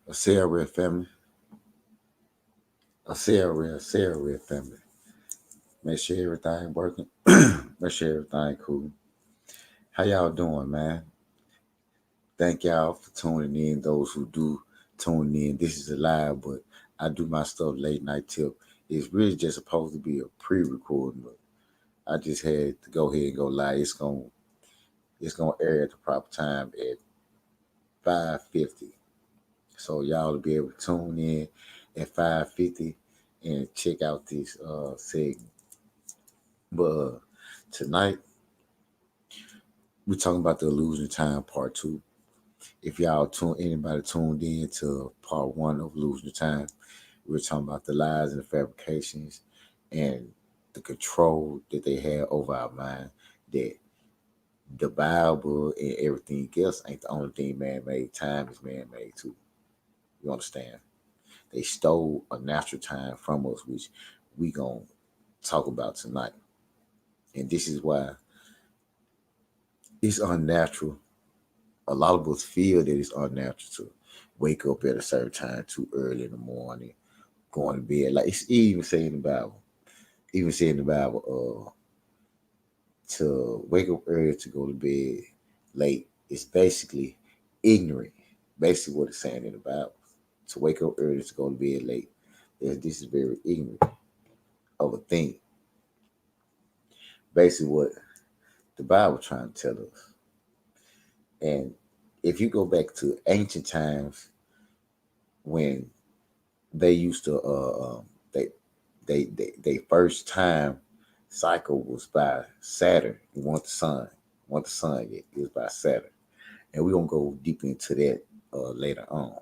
A Secerts family, a Secerts family. Make sure everything working. Make sure everything cool. How y'all doing, man? Thank y'all for tuning in. Those who do tune in, this is a live, but I do my stuff late night tip. It's really just supposed to be a pre-recording, but I just had to go ahead and go live. It's gonna air at the proper time at 5:50. So y'all will be able to tune in at 5:50 and check out this segment. But tonight we're talking about the illusion time part two. If anybody tuned in to part one of Losing Time, we were talking about the lies and the fabrications and the control that they have over our mind. That the Bible and everything else ain't the only thing man made. Time is man made too. You understand? They stole a natural time from us, which we gonna talk about tonight. And this is why it's unnatural. A lot of us feel that it's unnatural to wake up at a certain time too early in the morning, going to bed. Like it's even saying in the Bible, to wake up early to go to bed late is basically ignorant. Basically, what it's saying in the Bible. To wake up early to go to bed late, this is very ignorant of a thing. Basically, what the Bible trying to tell us. And if you go back to ancient times when they used to they first time cycle was by Saturn. You want the sun. Want the sun yet. It was by Saturn. And we're gonna go deep into that later on.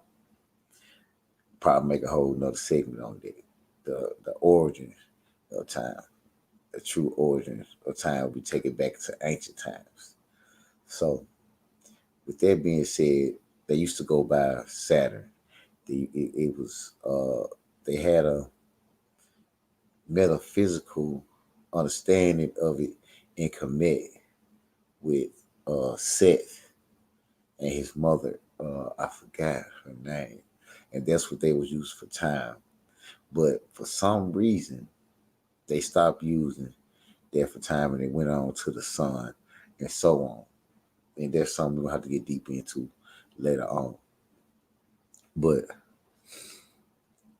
Probably make a whole nother segment on that. The origins of time. The true origins of time. We take it back to ancient times. So with that being said, they used to go by Saturn. It was they had a metaphysical understanding of it and connect with Seth and his mother. I forgot her name, and that's what they was used for time. But for some reason, they stopped using that for time, and they went on to the sun and so on. And that's something we'll have to get deep into later on. But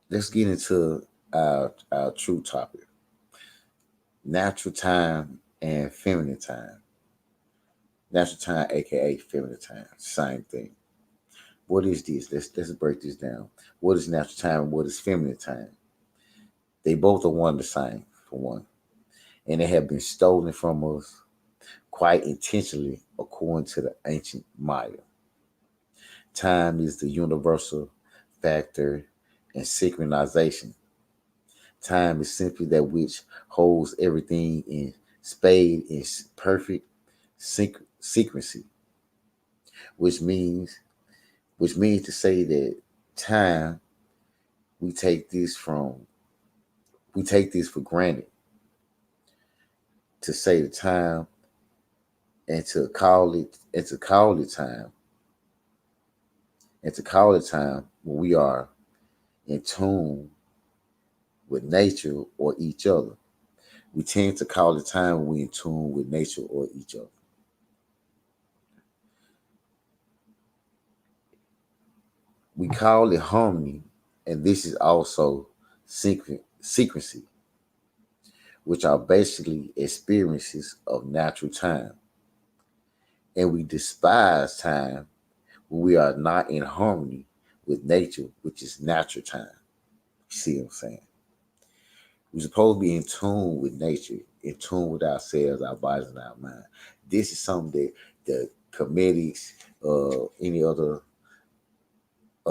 let's get into our true topic: natural time and feminine time. Natural time, aka feminine time, same thing. What is this? Let's break this down. What is natural time and what is feminine time? They both are one the same, for one. And they have been stolen from us quite intentionally according to the ancient Maya. Time is the universal factor in synchronization. Time is simply that which holds everything in spade in perfect sequency, which means to say that time we take this from we take this for granted to say the time and to call it time when we are in tune with nature or each other. We tend to call it time when we're in tune with nature or each other. We call it harmony, and this is also secrecy, which are basically experiences of natural time. And we despise time when we are not in harmony with nature, which is natural time. You see what I'm saying? We're supposed to be in tune with nature, in tune with ourselves, our bodies, and our mind. This is something that the committees, any other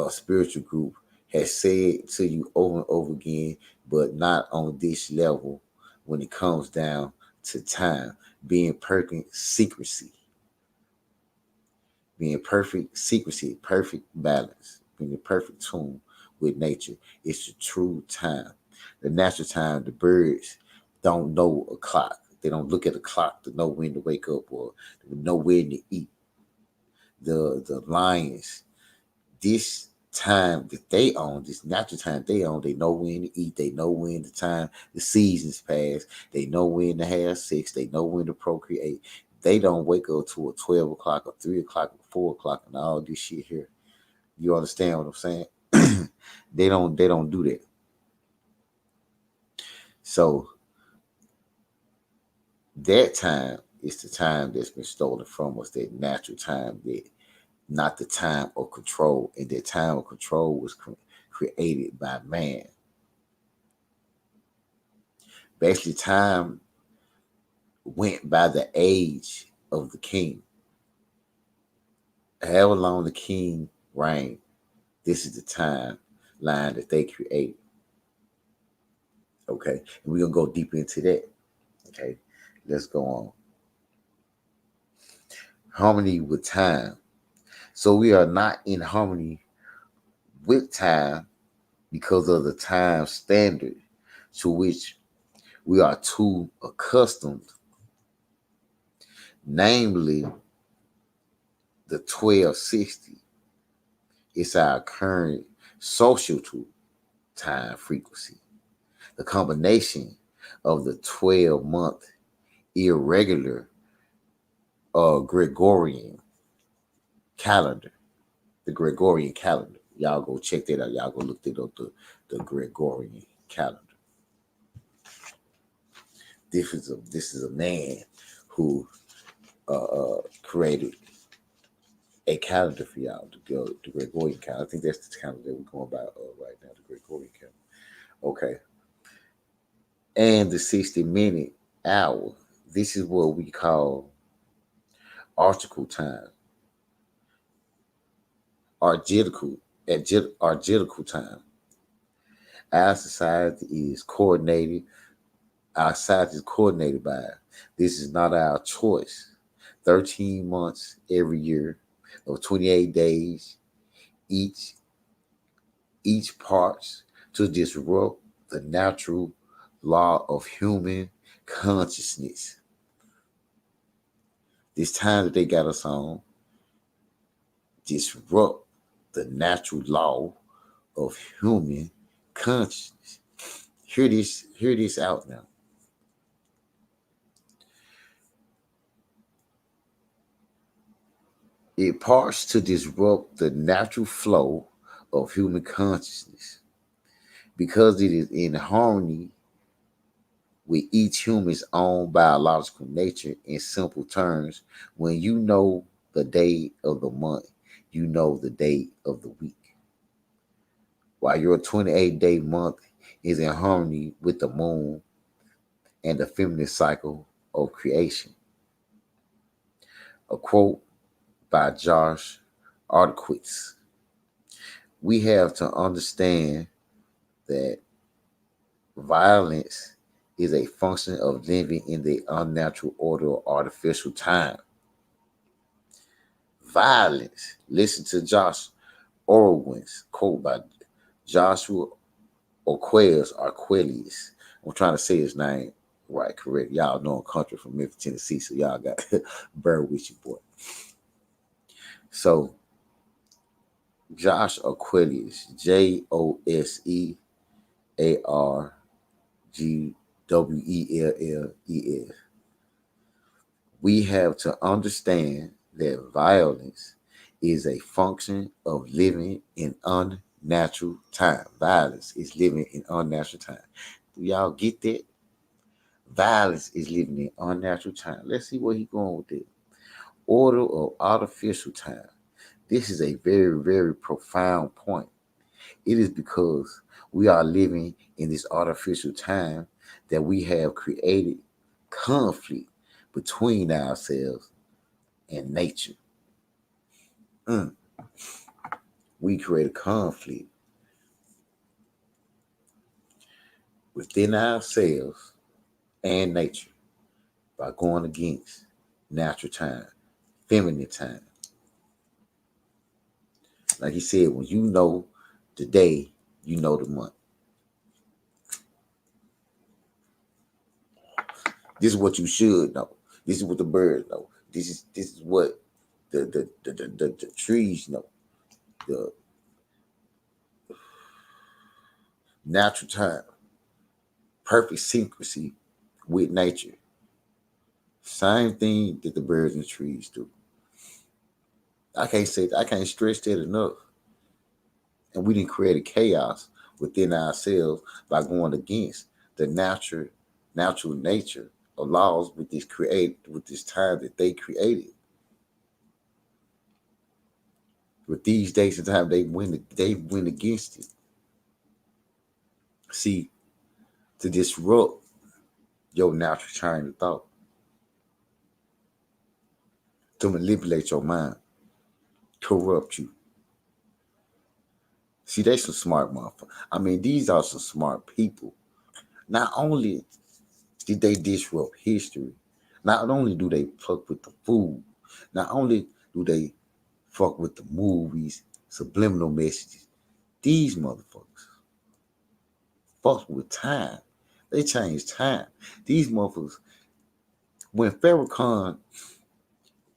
spiritual group has said to you over and over again, but not on this level when it comes down to time. Being perfect secrecy, perfect balance, being in perfect tune with nature. It's the true time. The natural time, the birds don't know a clock. They don't look at a clock to know when to wake up or know when to eat. The lions, this time that they own, this natural time they own. They know when to eat. They know when the seasons pass. They know when to have sex. They know when to procreate. They don't wake up to a 12 o'clock or 3 o'clock or 4 o'clock and all this shit here. You understand what I'm saying? They don't do that. So that time is the time that's been stolen from us, that natural time, that not the time of control. And that time of control was created by man. Basically, time went by the age of the king. However long the king reigned, this is the time line that they created. Okay, and we're gonna go deeper into that. Okay, let's go on. Harmony with time. So we are not in harmony with time because of the time standard to which we are too accustomed, namely the 1260. It's our current social time frequency. The combination of the 12-month irregular Gregorian calendar. The Gregorian calendar. Y'all go check that out. Y'all go look that up, the Gregorian calendar. This is a man who created a calendar for y'all to go, the Gregorian calendar. I think that's the calendar that we're going by right now, the Gregorian calendar. Okay. And the 60-minute hour. This is what we call article time. Argentical time. Our society is coordinated. Our society is coordinated by it. This is not our choice. 13 months every year of 28 days each parts to disrupt the natural law of human consciousness. This time that they got us on disrupt the natural law of human consciousness. Hear this out now. It parts to disrupt the natural flow of human consciousness because it is in harmony with each human's own biological nature. In simple terms, when you know the day of the month, you know the day of the week. While your 28-day month is in harmony with the moon and the feminine cycle of creation. A quote by Josh Artquist. We have to understand that violence is a function of living in the unnatural order of artificial time. Violence. Listen to Josh Orwell's quote by Joshua Arquelius. I'm trying to say his name right, correct. Y'all know I'm country from Memphis, Tennessee, so y'all got bear with you, boy. So Josh Arquelius, JOSEARGWELLES. We have to understand that violence is a function of living in unnatural time. Violence is living in unnatural time. Do y'all get that? Violence is living in unnatural time. Let's see where he's going with it. Order of artificial time. This is a very, very profound point. It is because we are living in this artificial time that we have created conflict between ourselves and nature. We create a conflict within ourselves and nature by going against natural time, feminine time. Like he said, when you know the day, you know the month. This is what you should know. This is what the birds know. This is what the trees know. natural time, perfect syncrecy with nature. Same thing that the birds and trees do. I can't stress that enough. And we didn't create a chaos within ourselves by going against the natural nature of laws with this time that they created. With these days and time, they went against it. See, to disrupt your natural train of thought, to manipulate your mind, corrupt you. See, they some smart motherfuckers. I mean, these are some smart people. Not only did they disrupt history, not only do they fuck with the food, not only do they fuck with the movies, subliminal messages, these motherfuckers fuck with time. They change time. These motherfuckers, when Farrakhan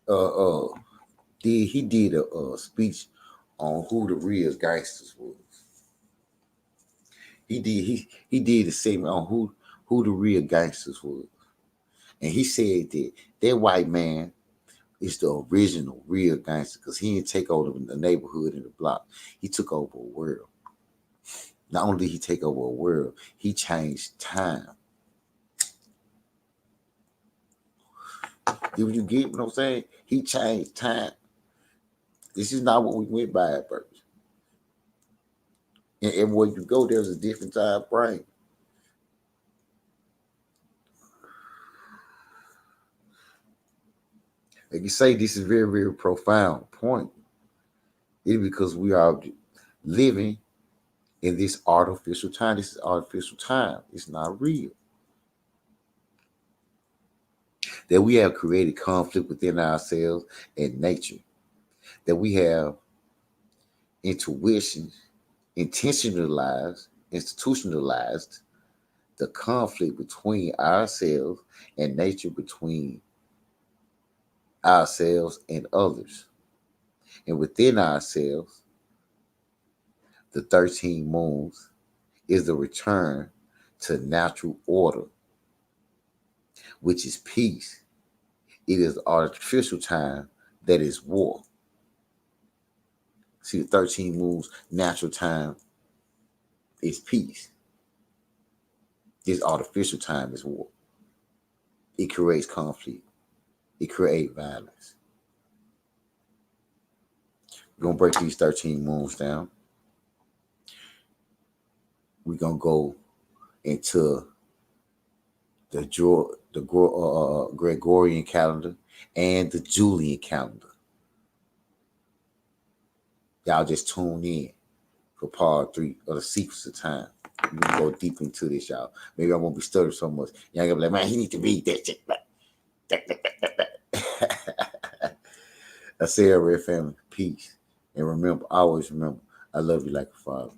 uh, uh did a speech on who the real gangsters was. He did the same on who the real gangsters was. And he said that white man is the original real gangster because he didn't take over the neighborhood and the block. He took over a world. Not only did he take over a world, he changed time. Do you get what I'm saying? He changed time. This is not what we went by at first. And everywhere you go, there's a different time frame. Like you say, this is very, very profound point. It's because we are living in this artificial time. This is artificial time. It's not real. That we have created conflict within ourselves and nature. That we have intuition, institutionalized the conflict between ourselves and nature, between ourselves and others. And within ourselves, the 13 moons is the return to natural order, which is peace. It is artificial time that is war. See, the 13 moons, natural time is peace. This artificial time is war. It creates conflict. It creates violence. We're going to break these 13 moons down. We're going to go into the Gregorian calendar and the Julian calendar. Y'all just tune in for part 3 of the sequence of time. We're going to go deep into this, y'all. Maybe I won't be stuttering so much. Y'all going to be like, man, he need to read that shit. I say, red family, peace. And remember, always remember, I love you like a father.